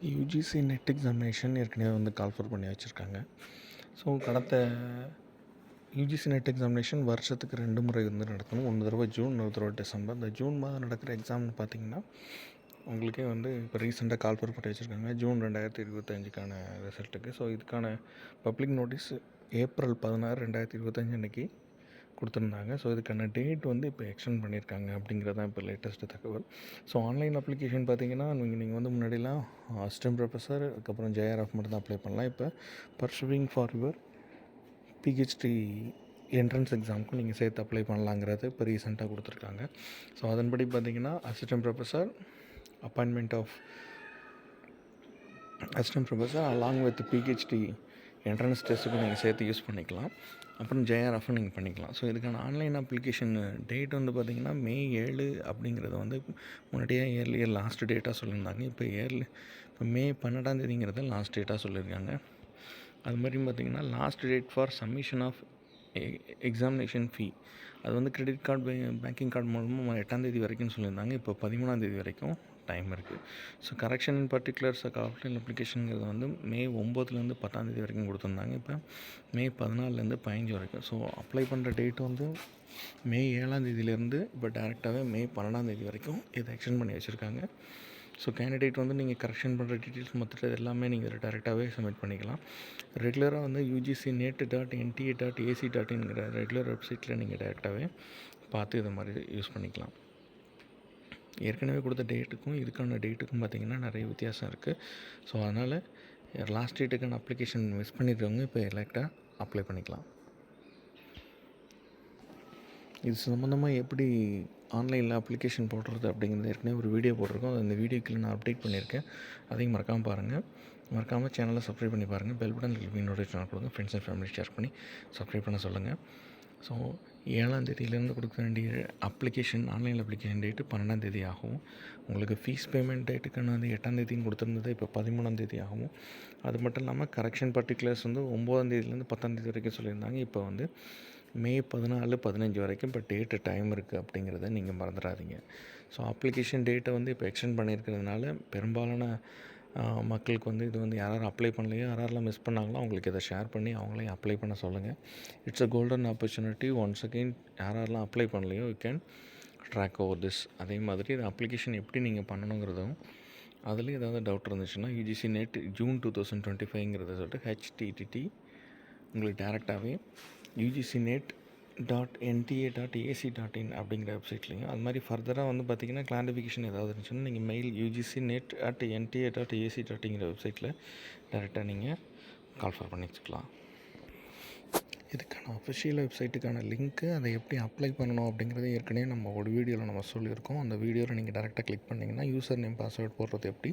UGC net examination ஏற்கனவே வந்து call for பண்ணி வச்சுருக்காங்க. ஸோ கடந்த யூஜிசி நெட் எக்ஸாமினேஷன் வருஷத்துக்கு 2 முறை வந்து நடக்கணும். ஒரு தடவை ஜூன், ஒரு தடவை டிசம்பர். இந்த ஜூன் மாதம் நடக்கிற எக்ஸாம்னு பார்த்திங்கன்னா உங்களுக்கே வந்து இப்போ ரீசெண்டாக கால்ஃபர் பண்ணி வச்சுருக்காங்க ஜூன் 2025க்கான ரிசல்ட்டுக்கு. ஸோ இதுக்கான பப்ளிக் நோட்டீஸ் ஏப்ரல் 16, 2025 அன்றைக்கி கொடுத்துருந்தாங்க. ஸோ இதுக்கான டேட் வந்து இப்போ எக்ஸ்டெண்ட் பண்ணியிருக்காங்க அப்படிங்கிறது தான் இப்போ லேட்டஸ்ட்டு தகவல். ஸோ ஆன்லைன் அப்ளிகேஷன் பார்த்திங்கன்னா நீங்கள் வந்து முன்னாடிலாம் அசிஸ்டன்ட் ப்ரொஃபஸர் அதுக்கப்புறம் ஜேஆர்எஃப் மட்டும் தான் அப்ளை பண்ணலாம். இப்போ pursuing for your PhD entrance எக்ஸாமுக்கும் நீங்கள் சேர்த்து அப்ளை பண்ணலாங்கிறது இப்போ ரீசெண்டாக கொடுத்துருக்காங்க. ஸோ அதன்படி பார்த்திங்கன்னா assistant professor appointment of assistant professor along with PhD entrance டெஸ்ட்டுக்கும் நீங்கள் சேர்த்து யூஸ் பண்ணிக்கலாம். அப்புறம் ஜேஆர்எஃப்பும் நீங்கள் பண்ணிக்கலாம். ஸோ இதுக்கான ஆன்லைன் அப்ளிகேஷன் டேட் வந்து பார்த்திங்கன்னா மே 7 அப்படிங்கிறது வந்து முன்னாடியே இயர் லாஸ்ட் டேட்டாக சொல்லியிருந்தாங்க. இப்போ மே 12 லாஸ்ட் டேட்டாக சொல்லியிருக்காங்க. அது மாதிரி பார்த்திங்கன்னா last date for submission of examination fee அது வந்து கிரெடிட் கார்டு பேங்கிங் கார்டு மூலமாக 8 வரைக்கும் சொல்லியிருந்தாங்க. இப்போ 13 வரைக்கும் டைம் இருக்குது. So correction in particulars offline அப்ளிகேஷனுங்கிறது வந்து மே 9 10 வரைக்கும் கொடுத்துருந்தாங்க. இப்போ மே 14 15 வரைக்கும். ஸோ அப்ளை பண்ணுற டேட் வந்து மே 7 இப்போ டேரெக்டாகவே மே 12 வரைக்கும் இதை எக்ஸ்டெண்ட் பண்ணி வச்சுருக்காங்க. ஸோ கேண்டிடேட் வந்து நீங்கள் கரெக்ஷன் பண்ணுற டீட்டெயில்ஸ் மற்றது எல்லாமே நீங்கள் டேரெக்டாகவே சப்மிட் பண்ணிக்கலாம். ரெகுலராக வந்து UGCNet.NTA.AC.inங்கிற ரெகுலர் வெப்சைட்டில் நீங்கள் டேரெக்டாகவே பார்த்து இதை மாதிரி யூஸ் பண்ணிக்கலாம். ஏற்கனவே கொடுத்த டேட்டுக்கும் இதுக்கான டேட்டுக்கும் பார்த்திங்கன்னா நிறைய வித்தியாசம் இருக்குது. ஸோ அதனால் லாஸ்ட் டேட்டுக்கான அப்ளிகேஷன் மிஸ் பண்ணிடுறவங்க இப்போ எலெக்டாக அப்ளை பண்ணிக்கலாம். இது சம்மந்தமாக எப்படி ஆன்லைனில் அப்ளிகேஷன் போடுறது அப்படிங்கிறது ஏற்கனவே ஒரு வீடியோ போட்டிருக்கோம். அந்த வீடியோக்கில் நான் அப்டேட் பண்ணியிருக்கேன். அதையும் மறக்காமல் பாருங்கள். மறக்காமல் சேனலை சப்ஸ்கிரைப் பண்ணி பாருங்கள். பெல் பட்டன் கிளிக் நோட்டிஃபிகேஷன் கொடுங்க. ஃப்ரெண்ட்ஸ் அண்ட் ஃபேமிலி ஷேர் பண்ணி சப்ஸ்கிரைப் பண்ண சொல்லுங்கள். ஸோ 7 கொடுக்க வேண்டிய அப்ளிகேஷன் ஆன்லைன் அப்ளிகேஷன் டேட்டு 12 ஆகும். உங்களுக்கு ஃபீஸ் பேமெண்ட் டேட்டுக்கான வந்து 8 கொடுத்துருந்தது இப்போ 13 ஆகும். அது மட்டும் இல்லாமல் கரெக்ஷன் பர்டிகுலர்ஸ் வந்து 9 10 வரைக்கும் சொல்லியிருந்தாங்க. இப்போ வந்து மே 14 15 வரைக்கும் இப்போ டேட்டு டைம் இருக்குது அப்படிங்கிறத நீங்கள் மறந்துடாதீங்க. ஸோ அப்ளிகேஷன் டேட்டை வந்து இப்போ எக்ஸ்டெண்ட் பண்ணியிருக்கிறதுனால பெரும்பாலான மக்களுக்கு வந்து இது வந்து யாரும் அப்ளை பண்ணலையோ யாரெல்லாம் மிஸ் பண்ணாங்களோ அவங்களுக்கு இதை ஷேர் பண்ணி அவங்களையும் அப்ளை பண்ண சொல்லுங்கள். It's a golden opportunity. Once again யாரெல்லாம் அப்ளை பண்ணலையோ you can track over this. அதே மாதிரி இந்த அப்ளிகேஷன் எப்படி நீங்கள் பண்ணணுங்கிறதும் அதுலேயும் ஏதாவது டவுட் இருந்துச்சுன்னா UGC நெட் ஜூன் 2025ங்கிறத சொல்லிட்டு HTTP உங்களுக்கு டேரெக்டாகவே UGCNet.NTA.AC.in அப்படிங்கிற வெப்சைட்லேயும் அது மாதிரி ஃபர்தராக வந்து பார்த்திங்கன்னா கிளாரிஃபிகேஷன் ஏதாவது இருந்துச்சுன்னா நீங்கள் மெயில் UGCNet.NTA.AC.inங்கிற வெப்சைட்டில் டேரெக்டாக நீங்கள் கால்ஃபர் பண்ணி வச்சுக்கலாம். இதுக்கான அஃபிஷியல் வெப்சைட்டுக்கான லிங்க்கு அதை எப்படி அப்ளை பண்ணணும் அப்படிங்கிறத ஏற்கனவே நம்ம ஒரு வீடியோவில் நம்ம சொல்லியிருக்கோம். அந்த வீடியோவில் நீங்கள் டேரெக்டாக கிளிக் பண்ணிங்கன்னா யூசர் நேம் பாஸ்வேர்ட் போடுறது எப்படி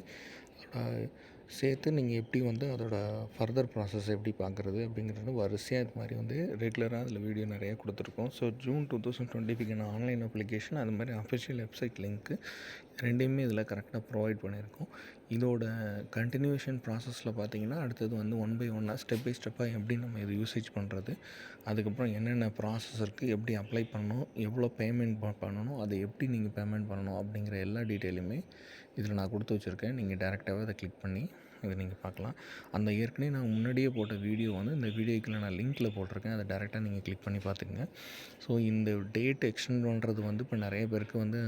சேர்த்து நீங்கள் எப்படி வந்து அதோட ஃபர்தர் ப்ராசஸ் எப்படி பார்க்குறது அப்படிங்கிறது வரிசையாக இது மாதிரி வந்து ரெகுலராக அதில் வீடியோ நிறையா கொடுத்துருக்கோம். ஸோ ஜூன் 2025க்கான ஆன்லைன் அப்ளிகேஷன் அது மாதிரி அஃபிஷியல் வெப்சைட் லிங்க்கு ரெண்டையுமே இதில் கரெக்டாக ப்ரொவைட் பண்ணியிருக்கோம். இதோட கண்டினியூஷன் ப்ராசஸில் பார்த்திங்கன்னா அடுத்தது வந்து 1 by 1 ஸ்டெப் பை ஸ்டெப்பாக எப்படி நம்ம இது யூசேஜ் பண்ணுறது, அதுக்கப்புறம் என்னென்ன ப்ராசஸ் இருக்குது, எப்படி அப்ளை பண்ணணும், எவ்வளோ பேமெண்ட் பண்ணணும், அதை எப்படி நீங்கள் பேமெண்ட் பண்ணணும் அப்படிங்கிற எல்லா டீட்டெயிலுமே இதில் நான் கொடுத்து வச்சுருக்கேன். நீங்கள் டேரெக்டாகவே அதை கிளிக் பண்ணி இதை நீங்கள் பார்க்கலாம். அந்த ஏற்கனவே நான் முன்னாடியே போட்ட வீடியோ வந்து இந்த வீடியோக்குள்ள நான் லிங்க்கில் போட்டிருக்கேன். அதை டேரெக்டாக நீங்கள் கிளிக் பண்ணி பார்த்துக்குங்க. ஸோ இந்த டேட் எக்ஸ்டெண்ட் பண்ணுறது வந்து இப்போ நிறைய பேருக்கு வந்து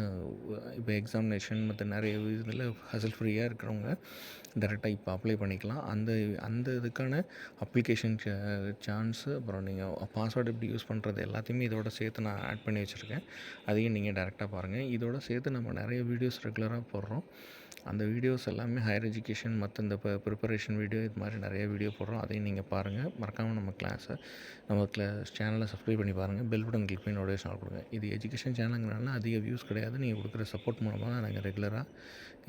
இப்போ எக்ஸாமினேஷன் மற்ற நிறைய இதில் ஹசல் ஃப்ரீயாக இருக்கிறவங்க டேரெக்டாக இப்போ அப்ளை பண்ணிக்கலாம். அந்த இதுக்கான அப்ளிகேஷன் சான்ஸு அப்புறம் நீங்கள் பாஸ்வேர்டு எப்படி யூஸ் பண்ணுறது எல்லாத்தையுமே இதோட சேர்த்து நான் ஆட் பண்ணி வச்சுருக்கேன். அதையும் நீங்கள் டேரெக்டாக பாருங்கள். இதோட சேர்த்து நம்ம நிறைய வீடியோஸ் ரெகுலராக போடுறோம். அந்த வீடியோஸ் எல்லாமே ஹையர் எஜுகேஷன் மற்ற இந்த ப்ரிப்பரேஷன் வீடியோ இது மாதிரி நிறைய வீடியோ போடுறோம். அதையும் நீங்கள் பாருங்கள். மறக்காமல் நம்ம சேனலை சப்ஸ்கிரைப் பண்ணி பாருங்கள். பெல் பட்டன் கிளிக் பண்ணி நோட்டிஃபிகேஷன் கொடுங்க. இது எஜுகேஷன் சேனலுங்கிறனால அதிக வியூஸ் கிடையாது. நீங்கள் கொடுக்குற சப்போர்ட் மூலமாக தான் நாங்கள் ரெகுலராக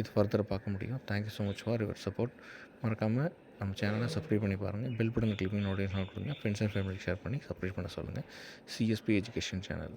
இது ஃபர்தராக பார்க்க முடியும். Thank you so much for your support. மறக்காமல் நம்ம சேனலை சப்ஸ்கிரைப் பண்ணி பாருங்கள். பெல் பட்டன் கிளிக் பண்ணி நோட்டிஃபிகேஷன் கொடுங்க. ஃப்ரெண்ட்ஸ் அண்ட் ஃபேமிலிக்கு ஷேர் பண்ணி சப்ஸ்கிரைப் பண்ண சொல்லுங்கள். CSP education channel.